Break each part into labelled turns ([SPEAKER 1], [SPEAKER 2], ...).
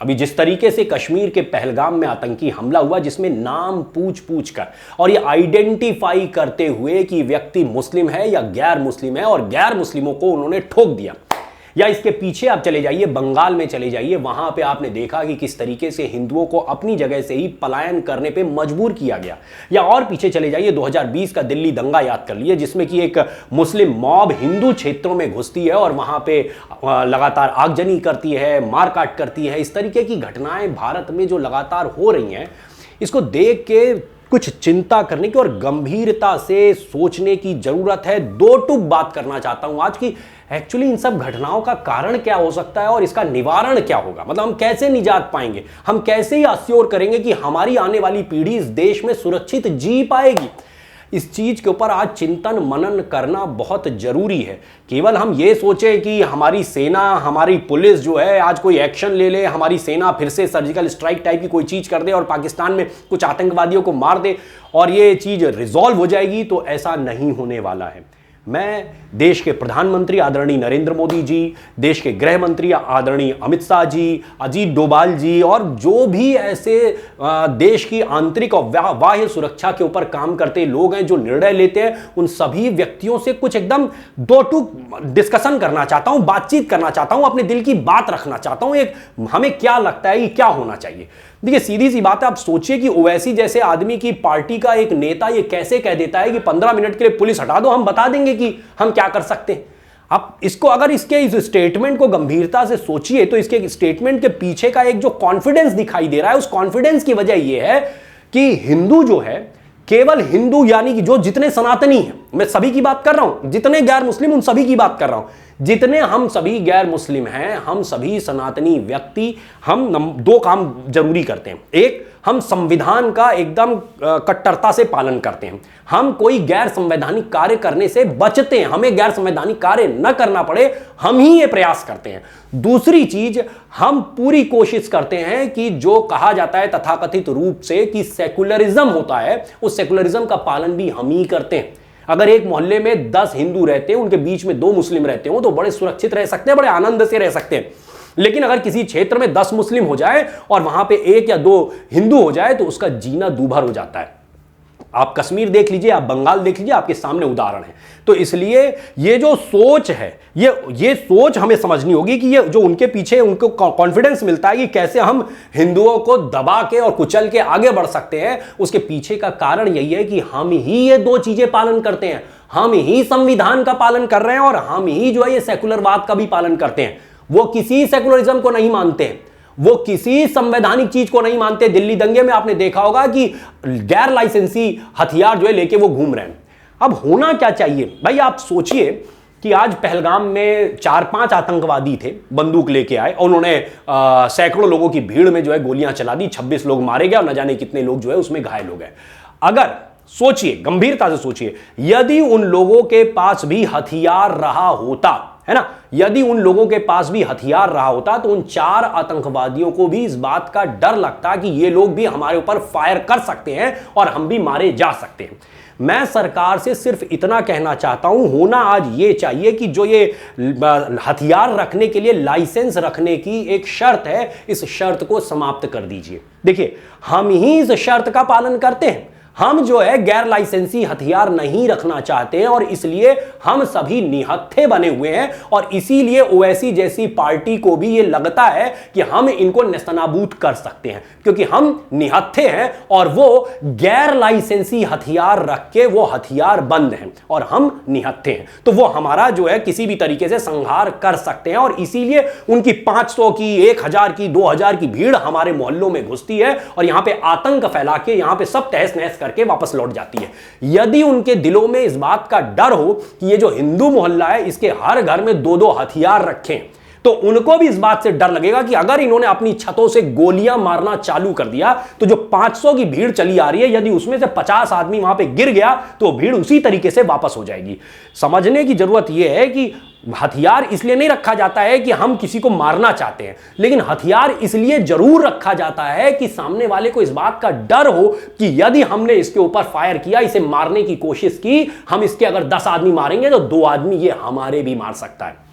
[SPEAKER 1] अभी जिस तरीके से कश्मीर के पहलगाम में आतंकी हमला हुआ, जिसमें नाम पूछ पूछ कर और ये आइडेंटिफाई करते हुए कि व्यक्ति मुस्लिम है या गैर मुस्लिम है, और गैर मुस्लिमों को उन्होंने ठोक दिया, या इसके पीछे आप चले जाइए, बंगाल में चले जाइए, वहां पे आपने देखा कि किस तरीके से हिंदुओं को अपनी जगह से ही पलायन करने पे मजबूर किया गया। या और पीछे चले जाइए, 2020 का दिल्ली दंगा याद कर लिए, जिसमें कि एक मुस्लिम मॉब हिंदू क्षेत्रों में घुसती है और वहां पे लगातार आगजनी करती है, मारकाट करती है। इस तरीके की घटनाएं भारत में जो लगातार हो रही हैं, इसको देख के कुछ चिंता करने की और गंभीरता से सोचने की जरूरत है। दो टूक बात करना चाहता हूं आज की एक्चुअली इन सब घटनाओं का कारण क्या हो सकता है और इसका निवारण क्या होगा, मतलब हम कैसे निजात पाएंगे, हम कैसे ही अश्योर करेंगे कि हमारी आने वाली पीढ़ी इस देश में सुरक्षित जी पाएगी। इस चीज के ऊपर आज चिंतन मनन करना बहुत जरूरी है। केवल हम ये सोचे कि हमारी सेना, हमारी पुलिस जो है आज कोई एक्शन ले ले, हमारी सेना फिर से सर्जिकल स्ट्राइक टाइप की कोई चीज कर दे और पाकिस्तान में कुछ आतंकवादियों को मार दे और ये चीज रिजॉल्व हो जाएगी, तो ऐसा नहीं होने वाला है। मैं देश के प्रधानमंत्री आदरणीय नरेंद्र मोदी जी, देश के गृह मंत्री आदरणीय अमित शाह जी, अजीत डोभाल जी और जो भी ऐसे देश की आंतरिक और बाह्य सुरक्षा के ऊपर काम करते लोग हैं, जो निर्णय लेते हैं, उन सभी व्यक्तियों से कुछ एकदम दो टूक डिस्कशन करना चाहता हूं, बातचीत करना चाहता हूं, अपने दिल की बात रखना चाहता हूं। एक हमें क्या लगता है कि क्या होना चाहिए। देखिए सीधी सी बात है, आप सोचिए कि ओवैसी जैसे आदमी की पार्टी का एक नेता ये कैसे कह देता है कि 15 मिनट के लिए पुलिस हटा दो, हम बता देंगे कि हम क्या कर सकते हैं। आप इसको अगर इसके इस स्टेटमेंट को गंभीरता से सोचिए तो इसके स्टेटमेंट के पीछे का एक जो कॉन्फिडेंस दिखाई दे रहा है, उस कॉन्फिडेंस की वजह यह है कि हिंदू जो है, केवल हिंदू यानी कि जो जितने सनातनी हैं, मैं सभी की बात कर रहा हूं, जितने गैर मुस्लिम उन सभी की बात कर रहा हूं, जितने हम सभी गैर मुस्लिम हैं, हम सभी सनातनी व्यक्ति, हम दो काम जरूरी करते हैं। एक, हम संविधान का एकदम कट्टरता से पालन करते हैं, हम कोई गैर संवैधानिक कार्य करने से बचते हैं, हमें गैर संवैधानिक कार्य न करना पड़े, हम ही ये प्रयास करते हैं। दूसरी चीज, हम पूरी कोशिश करते हैं कि जो कहा जाता है तथाकथित रूप से कि सेकुलरिज्म होता है, उस सेकुलरिज्म का पालन भी हम ही करते हैं। अगर एक मोहल्ले में 10 हिंदू रहते हैं, उनके बीच में 2 मुस्लिम रहते हो, तो बड़े सुरक्षित रह सकते हैं, बड़े आनंद से रह सकते हैं। लेकिन अगर किसी क्षेत्र में 10 मुस्लिम हो जाए और वहां पे 1 या 2 हिंदू हो जाए, तो उसका जीना दूभर हो जाता है। आप कश्मीर देख लीजिए, आप बंगाल देख लीजिए, आपके सामने उदाहरण है। तो इसलिए ये जो सोच है, ये सोच हमें समझनी होगी कि ये जो उनके पीछे उनको कॉन्फिडेंस मिलता है कि कैसे हम हिंदुओं को दबा के और कुचल के आगे बढ़ सकते हैं, उसके पीछे का कारण यही है कि हम ही ये 2 चीजें पालन करते हैं। हम ही संविधान का पालन कर रहे हैं और हम ही जो है ये सेकुलरवाद का भी पालन करते हैं। वो किसी सेकुलरिज्म को नहीं मानते हैं, वो किसी संवैधानिक चीज को नहीं मानते। दिल्ली दंगे में आपने देखा होगा कि गैर लाइसेंसी हथियार जो है लेके वो घूम रहे हैं। अब होना क्या चाहिए भाई, आप सोचिए कि आज पहलगाम में 4-5 आतंकवादी थे, बंदूक लेके आए और उन्होंने सैकड़ों लोगों की भीड़ में जो है गोलियां चला दी, 26 लोग मारे गए और न जाने कितने लोग जो है उसमें घायल हो गए। अगर सोचिए, गंभीरता से सोचिए, यदि उन लोगों के पास भी हथियार रहा होता, है ना, यदि उन लोगों के पास भी हथियार रहा होता, तो उन 4 आतंकवादियों को भी इस बात का डर लगता कि ये लोग भी हमारे ऊपर फायर कर सकते हैं और हम भी मारे जा सकते हैं। मैं सरकार से सिर्फ इतना कहना चाहता हूं, होना आज ये चाहिए कि जो ये हथियार रखने के लिए लाइसेंस रखने की एक शर्त है, इस शर्त को समाप्त कर दीजिए। देखिए, हम ही इस शर्त का पालन करते हैं। हम जो है गैर लाइसेंसी हथियार नहीं रखना चाहते हैं और इसलिए हम सभी निहत्थे बने हुए हैं और इसीलिए ओवैसी जैसी पार्टी को भी ये लगता है कि हम इनको नेस्तनाबूद कर सकते हैं, क्योंकि हम निहत्थे हैं और वो गैर लाइसेंसी हथियार रख के वो हथियार बंद हैं और हम निहत्थे हैं। तो वो हमारा जो है किसी भी तरीके से संहार कर सकते हैं और इसीलिए उनकी 500 की, 1000 की, 2000 की भीड़ हमारे मोहल्लों में घुसती है और यहां पे आतंक फैला के यहां पे सब तहस नहस करके वापस लौट जाती है। यदि उनके दिलों में इस बात का डर हो कि ये जो हिंदू मोहल्ला है इसके हर घर में 2-2 हथियार रखें, तो उनको भी इस बात से डर लगेगा कि अगर इन्होंने अपनी छतों से गोलियां मारना चालू कर दिया तो जो 500 की भीड़ चली आ रही है, यदि उसमें से 50 आदमी वहां पे गिर गया तो भीड़ उसी तरीके से वापस हो जाएगी। समझने की जरूरत यह है कि हथियार इसलिए नहीं रखा जाता है कि हम किसी को मारना चाहते हैं, लेकिन हथियार इसलिए जरूर रखा जाता है कि सामने वाले को इस बात का डर हो कि यदि हमने इसके ऊपर फायर किया, इसे मारने की कोशिश की, हम इसके अगर 10 आदमी मारेंगे तो 2 आदमी ये हमारे भी मार सकता है।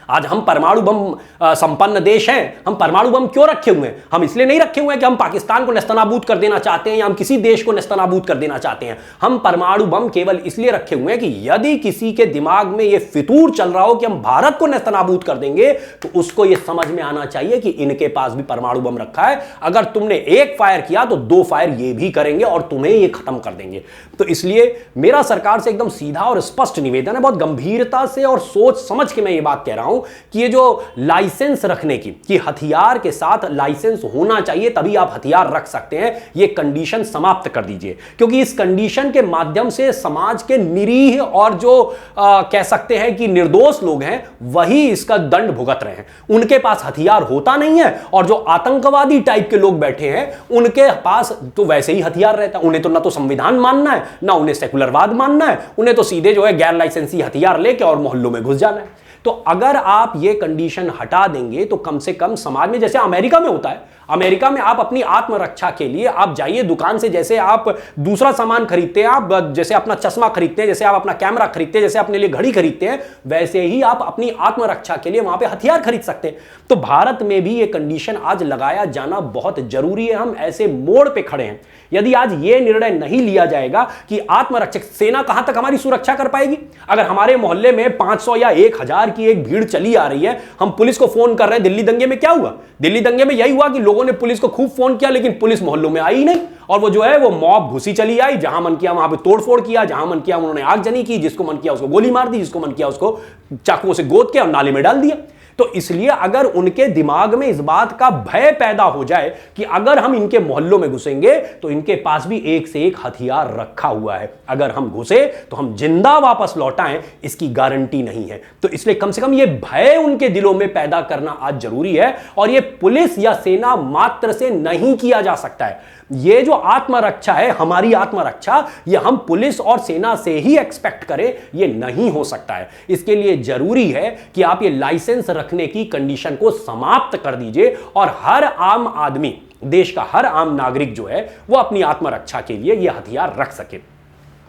[SPEAKER 1] आज हम परमाणु बम संपन्न देश हैं। हम परमाणु बम क्यों रखे हुए हैं? हम इसलिए नहीं रखे हुए हैं कि हम पाकिस्तान को नेस्तनाबूद कर देना चाहते हैं या हम किसी देश को नेस्तनाबूद कर देना चाहते हैं। हम परमाणु बम केवल इसलिए रखे हुए हैं कि यदि किसी के दिमाग में यह फितूर चल रहा हो कि हम भारत को नेस्तनाबूद कर देंगे, तो उसको यह समझ में आना चाहिए कि इनके पास भी परमाणु बम रखा है। अगर तुमने एक फायर किया तो 2 फायर ये भी करेंगे और तुम्हें ये खत्म कर देंगे। तो इसलिए मेरा सरकार से एकदम सीधा और स्पष्ट निवेदन है, बहुत गंभीरता से और सोच समझ के मैं ये बात कह रहा हूं कि ये जो लाइसेंस रखने की कि हथियार के साथ लाइसेंस होना चाहिए तभी आप हथियार रख सकते हैं, ये कंडीशन समाप्त कर दीजिए। क्योंकि इस कंडीशन के माध्यम से समाज के निरीह और जो कह सकते हैं कि निर्दोष लोग हैं वही इसका दंड भुगत रहे हैं। उनके पास हथियार होता नहीं है और जो आतंकवादी टाइप के लोग बैठे हैं उनके पास तो वैसे ही हथियार रहता है। उन्हें तो ना तो संविधान मानना है, ना उन्हें सेकुलरवाद मानना है, उन्हें तो सीधे जो है गैर लाइसेंसी हथियार लेके और मोहल्लों में घुस जाना है। तो अगर आप ये कंडीशन हटा देंगे तो कम से कम समाज में, जैसे अमेरिका में होता है, अमेरिका में आप अपनी आत्मरक्षा के लिए आप जाइए दुकान से, जैसे आप दूसरा सामान खरीदते हैं, आप जैसे अपना चश्मा खरीदते हैं, जैसे आप अपना कैमरा खरीदते हैं, जैसे अपने लिए घड़ी खरीदते हैं, वैसे ही आप अपनी आत्मरक्षा के लिए वहां पे हथियार खरीद सकते हैं। तो भारत में भी ये कंडीशन आज लगाया जाना बहुत जरूरी है। हम ऐसे मोड़ पे खड़े हैं। यदि आज ये निर्णय नहीं लिया जाएगा कि आत्मरक्षक सेना कहां तक हमारी सुरक्षा कर पाएगी? अगर हमारे मोहल्ले में 500 या 1000 की एक भीड़ चली आ रही है, हम पुलिस को फोन कर रहे हैं। दिल्ली दंगे में क्या हुआ? दिल्ली दंगे में यही हुआ कि लोगों ने पुलिस को खूब फोन किया, लेकिन पुलिस मोहल्लों में आई ही नहीं। और वो जो है वो मॉब घुसी चली आई, जहां मन किया वहां पे तोड़फोड़ किया, जहां मन किया उन्होंने आगजनी की, जिसको मन किया उसको गोली मार दी, जिसको मन किया उसको चाकुओं से गोद के और नाले में डाल दिया। तो इसलिए अगर उनके दिमाग में इस बात का भय पैदा हो जाए कि अगर हम इनके मोहल्लों में घुसेंगे तो इनके पास भी एक से एक हथियार रखा हुआ है, अगर हम घुसे तो हम जिंदा वापस लौटाएं, इसकी गारंटी नहीं है। तो इसलिए कम से कम यह भय उनके दिलों में पैदा करना आज जरूरी है। और यह पुलिस या सेना मात्र से नहीं किया जा सकता है। ये जो आत्मरक्षा है, हमारी आत्मरक्षा, ये हम पुलिस और सेना से ही एक्सपेक्ट करें, ये नहीं हो सकता है। इसके लिए जरूरी है कि आप ये लाइसेंस रखने की कंडीशन को समाप्त कर दीजिए और हर आम आदमी, देश का हर आम नागरिक जो है वो अपनी आत्मरक्षा के लिए ये हथियार रख सके।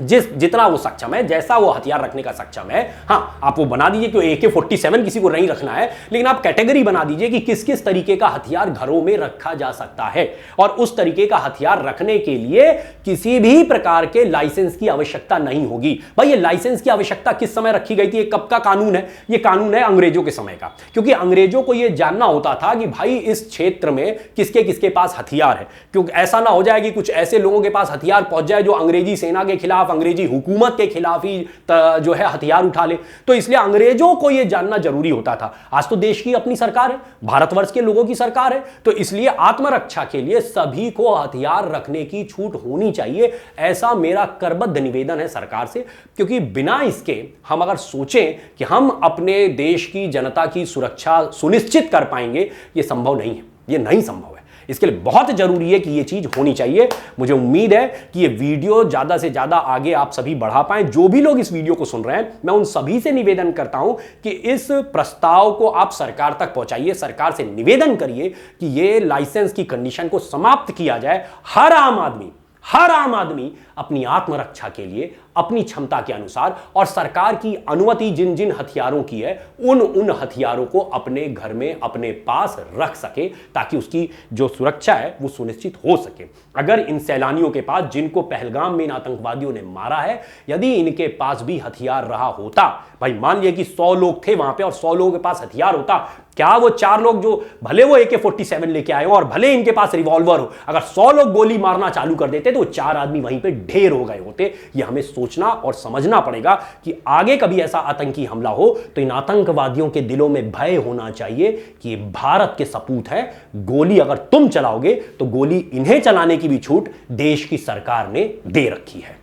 [SPEAKER 1] जितना वो सक्षम है, जैसा वो हथियार रखने का सक्षम है। हाँ, आप वो बना दीजिए कि AK-47 किसी को नहीं रखना है, लेकिन आप कैटेगरी बना दीजिए कि किस किस तरीके का हथियार घरों में रखा जा सकता है। और उस तरीके का हथियार रखने के लिए किसी भी प्रकार के लाइसेंस की आवश्यकता नहीं होगी। भाई, ये लाइसेंस की आवश्यकता किस समय रखी गई थी? कब का कानून है? ये कानून है अंग्रेजों के समय का। क्योंकि अंग्रेजों को यह जानना होता था कि भाई इस क्षेत्र में किसके किसके पास हथियार है, क्योंकि ऐसा ना हो जाए कि कुछ ऐसे लोगों के पास हथियार पहुंच जाए जो अंग्रेजी सेना के खिलाफ, अंग्रेजी हुकूमत के खिलाफ ही जो है हथियार उठा ले। तो इसलिए अंग्रेजों को यह जानना जरूरी होता था। आज तो देश की अपनी सरकार है, भारतवर्ष के लोगों की सरकार है, तो इसलिए आत्मरक्षा के लिए सभी को हथियार रखने की छूट होनी चाहिए। ऐसा मेरा करबद्ध निवेदन है सरकार से। क्योंकि बिना इसके हम अगर सोचें कि हम अपने देश की जनता की सुरक्षा सुनिश्चित कर पाएंगे, यह संभव नहीं है, यह नहीं संभव है। इसके लिए बहुत जरूरी है कि यह चीज होनी चाहिए। मुझे उम्मीद है कि यह वीडियो ज्यादा से ज्यादा आगे आप सभी बढ़ा पाएं। जो भी लोग इस वीडियो को सुन रहे हैं, मैं उन सभी से निवेदन करता हूं कि इस प्रस्ताव को आप सरकार तक पहुंचाइए, सरकार से निवेदन करिए कि यह लाइसेंस की कंडीशन को समाप्त किया जाए। हर आम आदमी अपनी आत्मरक्षा के लिए अपनी क्षमता के अनुसार और सरकार की अनुमति जिन जिन हथियारों की है उन हथियारों को अपने घर में अपने पास रख सके, ताकि उसकी जो सुरक्षा है वो सुनिश्चित हो सके। अगर इन सैलानियों के पास, जिनको पहलगाम में इन आतंकवादियों ने मारा है, यदि इनके पास भी हथियार रहा होता, भाई मान लिया कि 100 लोग थे वहां पे और 100 लोगों के पास हथियार होता, क्या वो 4 लोग जो भले वो AK-47 लेके आए हो और भले इनके पास रिवॉल्वर हो, अगर 100 लोग गोली मारना चालू कर देते तो 4 आदमी वहीं पे ढेर हो गए होते। ये हमें सोचना और समझना पड़ेगा कि आगे कभी ऐसा आतंकी हमला हो तो इन आतंकवादियों के दिलों में भय होना चाहिए कि ये भारत के सपूत हैं। गोली अगर तुम चलाओगे तो गोली इन्हें चलाने की भी छूट देश की सरकार ने दे रखी है।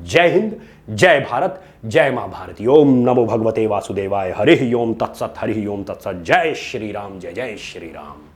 [SPEAKER 1] जय हिंद, जय भारत, जय मां भारती। ओम नमो भगवते वासुदेवाय। हरि ओम तत्सत, हरि ओम तत्सत। जय श्री राम, जय जय श्री राम।